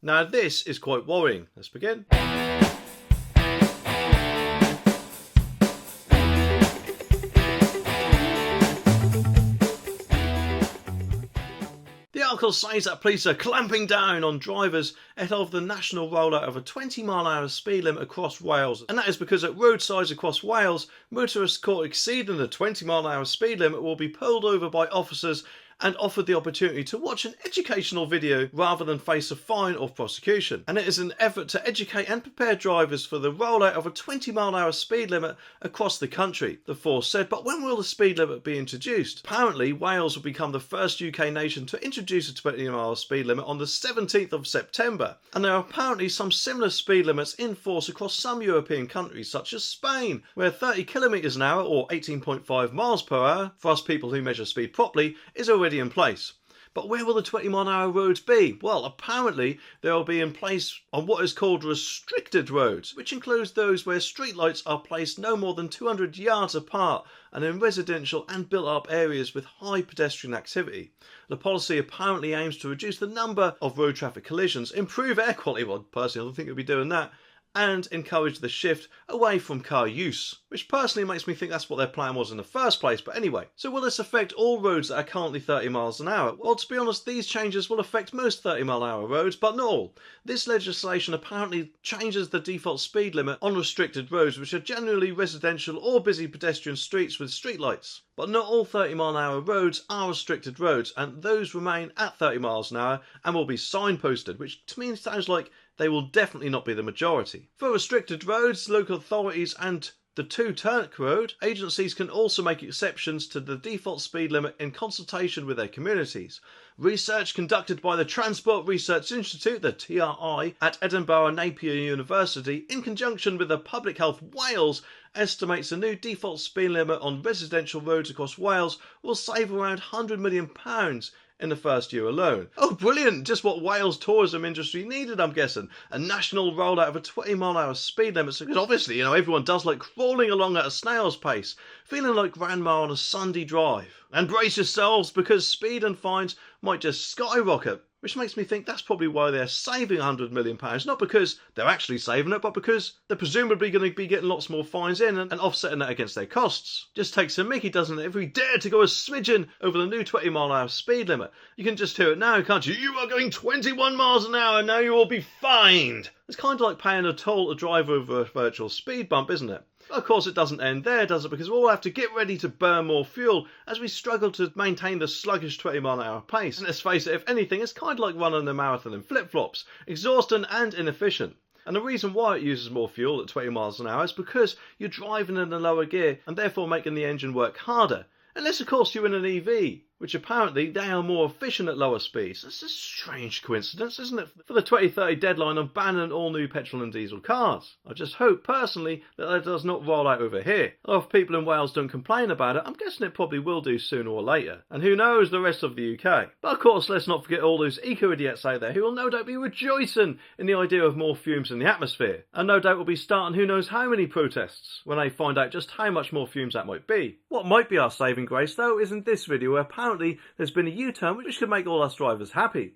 Now this is quite worrying. Let's begin. The article says that police are clamping down on drivers ahead of the national rollout of a 20-mile-an-hour speed limit across Wales. And that is because at roadsides across Wales, motorists caught exceeding the 20-mile-an-hour speed limit will be pulled over by officers and offered the opportunity to watch an educational video rather than face a fine or prosecution. And it is an effort to educate and prepare drivers for the rollout of a 20-mile-an-hour speed limit across the country, the force said. But when will the speed limit be introduced? Apparently, Wales will become the first UK nation to introduce a 20-mile speed limit on the 17th of September. And there are apparently some similar speed limits in force across some European countries, such as Spain, where 30 kilometres an hour, or 18.5 miles per hour, for us people who measure speed properly, is already in place. But where will the 20-mile-an-hour roads be? Well, apparently they will be in place on what is called restricted roads, which includes those where streetlights are placed no more than 200 yards apart and in residential and built-up areas with high pedestrian activity. The policy apparently aims to reduce the number of road traffic collisions, improve air quality, well, personally I don't think it would be doing that, and encourage the shift away from car use, which personally makes me think that's what their plan was in the first place. But anyway, so will this affect all roads that are currently 30 miles an hour? Well, to be honest, these changes will affect most 30-mile-an-hour roads, but not all. This legislation apparently changes the default speed limit on restricted roads, which are generally residential or busy pedestrian streets with streetlights. But not all 30-mile-an-hour roads are restricted roads, and those remain at 30 miles an hour and will be signposted, which to me sounds like they will definitely not be the majority. For restricted roads, local authorities and the two-turn road agencies can also make exceptions to the default speed limit in consultation with their communities. Research conducted by the Transport Research Institute, the TRI, at Edinburgh Napier University, in conjunction with the Public Health Wales, estimates a new default speed limit on residential roads across Wales will save around £100 million in the first year alone. Oh, brilliant! Just what Wales tourism industry needed, I'm guessing. A national rollout of a 20-mile-an-hour speed limit, because obviously, everyone does like crawling along at a snail's pace, feeling like grandma on a Sunday drive. And brace yourselves, because speed and fines might just skyrocket. Which makes me think that's probably why they're saving £100 million, not because they're actually saving it, but because they're presumably going to be getting lots more fines in and offsetting that against their costs. Just takes a mickey, doesn't it, if we dare to go a smidgen over the new 20-mile-an-hour speed limit. You can just hear it now, can't you? You are going 21 miles an hour, now you will be fined. It's kind of like paying a toll to drive over a virtual speed bump, isn't it? Of course, it doesn't end there, does it? Because we'll have to get ready to burn more fuel as we struggle to maintain the sluggish 20-mile-an-hour pace. And let's face it, if anything, it's kind of like running a marathon in flip-flops, exhausting and inefficient. And the reason why it uses more fuel at 20 miles an hour is because you're driving in a lower gear and therefore making the engine work harder. Unless, of course, you're in an EV, which apparently they are more efficient at lower speeds. That's a strange coincidence, isn't it? For the 2030 deadline of banning all new petrol and diesel cars. I just hope, personally, that does not roll out over here. A lot of people in Wales don't complain about it. I'm guessing it probably will do sooner or later. And who knows, the rest of the UK. But of course, let's not forget all those eco-idiots out there who will no doubt be rejoicing in the idea of more fumes in the atmosphere. And no doubt will be starting who knows how many protests when they find out just how much more fumes that might be. What might be our saving grace, though, is in this video where apparently there's been a U-turn which could make all us drivers happy.